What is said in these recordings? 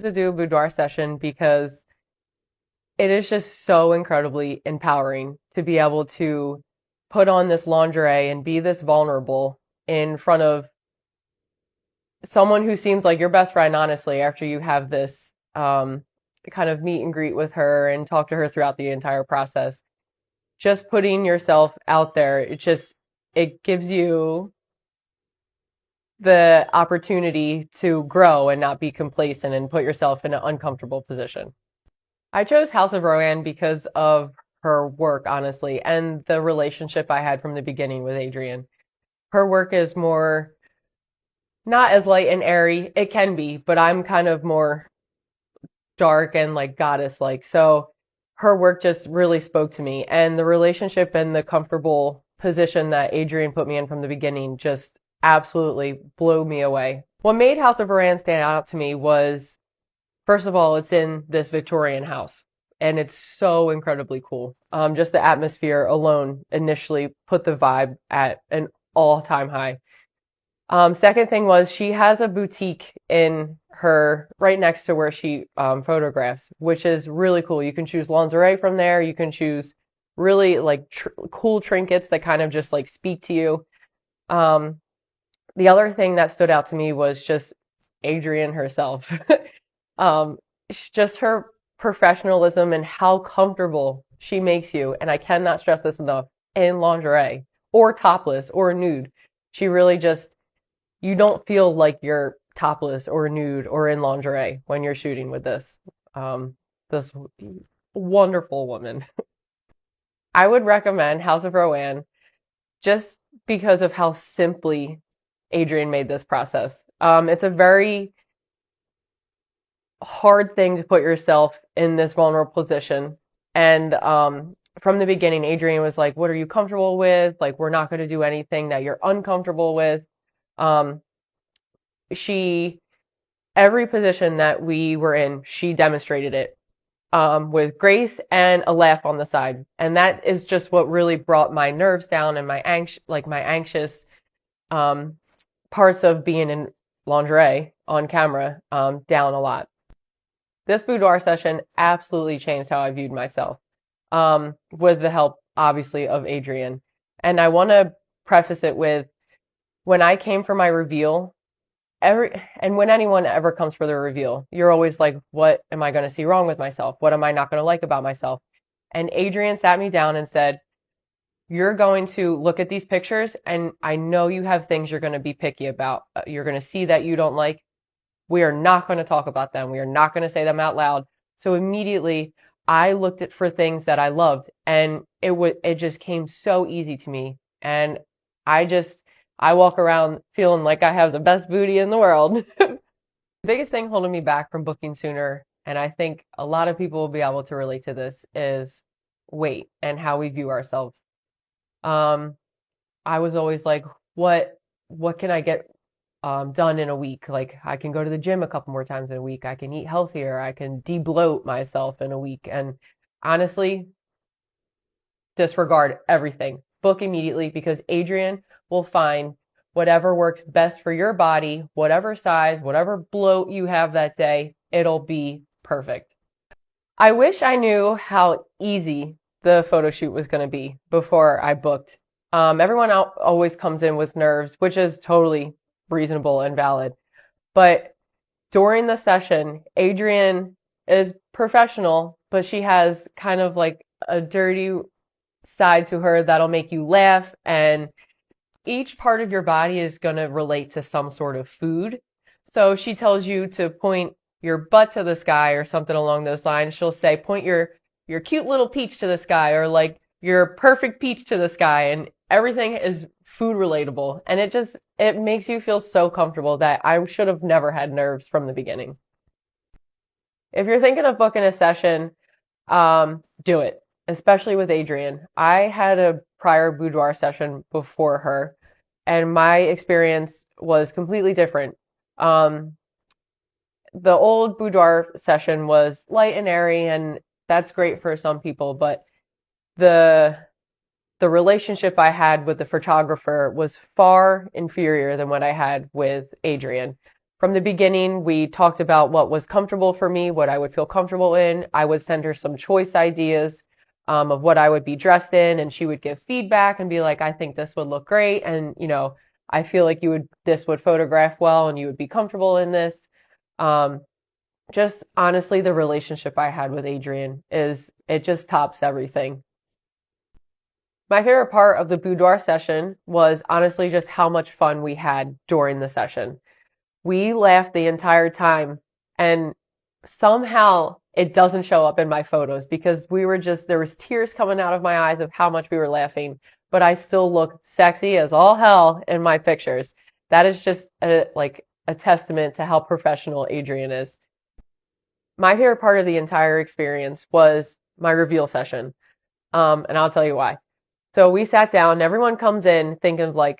To do a boudoir session because it is just so incredibly empowering to be able to put on this lingerie and be this vulnerable in front of someone who seems like your best friend, honestly, after you have this kind of meet and greet with her and talk to her throughout the entire process. Just putting yourself out there, it gives you the opportunity to grow and not be complacent and put yourself in an uncomfortable position. I chose House of Rowan because of her work, honestly, and the relationship I had from the beginning with Adrian. Her work is more not as light and airy. It can be, but I'm kind of more dark and like goddess like. So her work just really spoke to me, and the relationship and the comfortable position that Adrian put me in from the beginning just absolutely blew me away. What made House of Rowan stand out to me was, first of all, it's in this Victorian house, and it's so incredibly cool. Just the atmosphere alone initially put the vibe at an all-time high. Second thing was she has a boutique in her right next to where she photographs, which is really cool. You can choose lingerie from there. You can choose really like cool trinkets that kind of just like speak to you. Um, the other thing that stood out to me was just Adrian herself. um, just her professionalism and how comfortable she makes you. And I cannot stress this enough in lingerie or topless or nude. She really just you don't feel like you're topless or nude or in lingerie when you're shooting with this wonderful woman. I would recommend House of Rowan just because of how simply Adrian made this process. It's a very hard thing to put yourself in this vulnerable position. And from the beginning, Adrian was like, what are you comfortable with? Like, we're not going to do anything that you're uncomfortable with. Um, she every position that we were in, she demonstrated it with grace and a laugh on the side, and that is just what really brought my nerves down and my anxious um, parts of being in lingerie on camera down a lot. This boudoir session absolutely changed how I viewed myself, with the help, obviously, of Adrian. And I want to preface it with when I came for my reveal, and when anyone ever comes for the reveal, you're always like, what am I going to see wrong with myself? What am I not going to like about myself? And Adrian sat me down and said, you're going to look at these pictures, and I know you have things you're going to be picky about. You're going to see that you don't like. We are not going to talk about them. We are not going to say them out loud. So immediately I looked at for things that I loved, and it just came so easy to me. And I walk around feeling like I have the best booty in the world. The biggest thing holding me back from booking sooner, and I think a lot of people will be able to relate to this, is weight and how we view ourselves. Um, I was always like, what can I get done in a week? Like I can go to the gym a couple more times in a week. I can eat healthier. I can de-bloat myself in a week. And honestly, disregard everything. Book immediately because Adrian will find whatever works best for your body, whatever size, whatever bloat you have that day, it'll be perfect. I wish I knew how easy the photo shoot was going to be before I booked. Everyone always comes in with nerves, which is totally reasonable and valid. But during the session, Adrian is professional, but she has kind of like a dirty side to her that'll make you laugh, and each part of your body is going to relate to some sort of food. So she tells you to point your butt to the sky or something along those lines. She'll say, point your cute little peach to the sky, or like your perfect peach to the sky, and everything is food relatable. And it makes you feel so comfortable that I should have never had nerves from the beginning. If you're thinking of booking a session, do it, especially with Adrian. I had a prior boudoir session before her, and my experience was completely different. The old boudoir session was light and airy, and that's great for some people, but the the relationship I had with the photographer was far inferior than what I had with Adrian. From the beginning, we talked about what was comfortable for me, what I would feel comfortable in. I would send her some choice ideas of what I would be dressed in, and she would give feedback and be like, I think this would look great. And, I feel like this would photograph well and you would be comfortable in this. Um, just honestly, the relationship I had with Adrian it just tops everything. My favorite part of the boudoir session was honestly just how much fun we had during the session. We laughed the entire time, and somehow it doesn't show up in my photos because there was tears coming out of my eyes of how much we were laughing, but I still look sexy as all hell in my pictures. That is just a testament to how professional Adrian is. My favorite part of the entire experience was my reveal session. And I'll tell you why. So we sat down, and everyone comes in thinking like,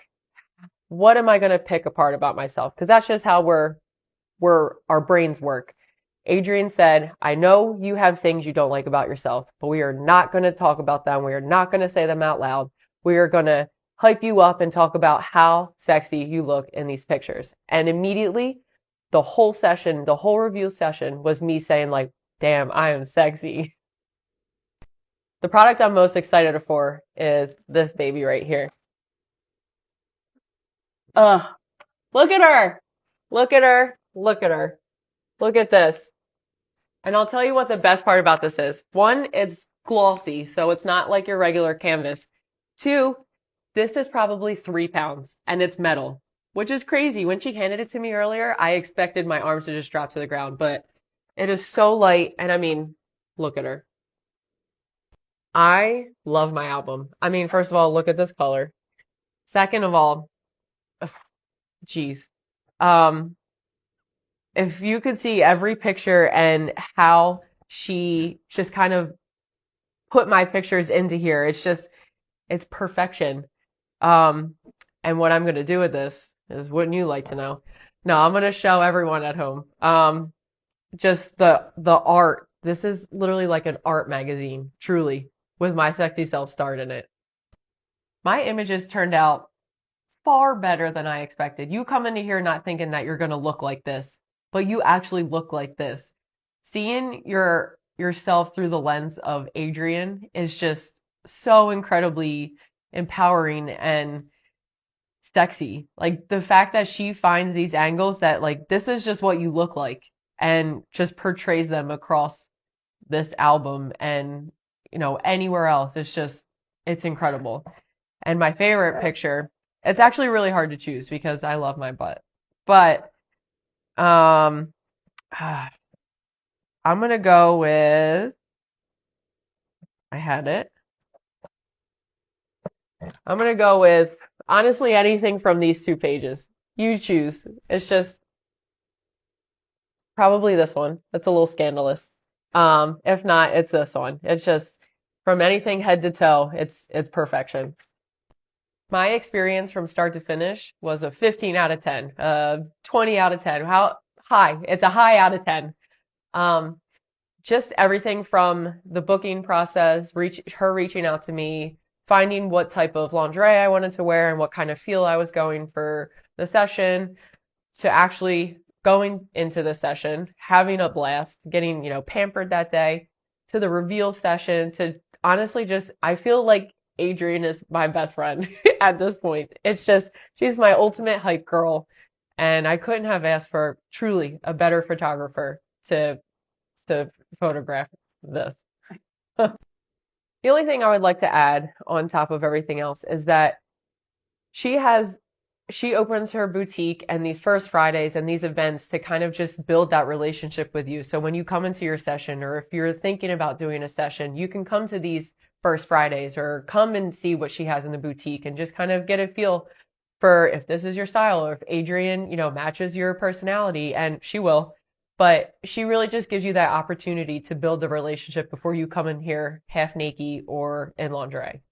what am I going to pick apart about myself? Because that's just how our brains work. Adrian said, I know you have things you don't like about yourself, but we are not going to talk about them. We are not going to say them out loud. We are going to hype you up and talk about how sexy you look in these pictures. And immediately, the whole session, the whole review session was me saying like, damn, I am sexy. The product I'm most excited for is this baby right here. Ugh, look at her. Look at her. Look at her. Look at this. And I'll tell you what the best part about this is. One, it's glossy, so it's not like your regular canvas. Two, this is probably 3 pounds and it's metal, which is crazy. When she handed it to me earlier, I expected my arms to just drop to the ground, but it is so light. And I mean, look at her. I love my album. I mean, first of all, look at this color. Second of all, geez. Um, if you could see every picture and how she just kind of put my pictures into here, it's perfection. Um, and what I'm going to do with this is, wouldn't you like to know? No, I'm going to show everyone at home. Just the art. This is literally like an art magazine, truly, with my sexy self starred in it. My images turned out far better than I expected. You come into here not thinking that you're going to look like this, but you actually look like this. Seeing yourself through the lens of Adrian is just so incredibly empowering and sexy. Like the fact that she finds these angles that like this is just what you look like and just portrays them across this album and anywhere else. It's incredible. And my favorite picture, it's actually really hard to choose because I love my butt. But I'm gonna go with, I had it. I'm gonna go with honestly anything from these 2 pages. You choose. It's just probably this one. It's a little scandalous. If not, it's this one. It's just from anything head to toe, it's perfection. My experience from start to finish was a 15 out of 10, 20 out of 10. How high? It's a high out of 10. Just everything from the booking process, her reaching out to me, finding what type of lingerie I wanted to wear and what kind of feel I was going for the session, to actually going into the session, having a blast, getting, pampered that day, to the reveal session, to honestly I feel like Adrian is my best friend at this point. She's my ultimate hype girl, and I couldn't have asked for truly a better photographer to photograph this. The only thing I would like to add on top of everything else is that she opens her boutique and these first Fridays and these events to kind of just build that relationship with you. So when you come into your session, or if you're thinking about doing a session, you can come to these first Fridays or come and see what she has in the boutique and just kind of get a feel for if this is your style or if Adrian, matches your personality, and she will. But she really just gives you that opportunity to build the relationship before you come in here half naked or in lingerie.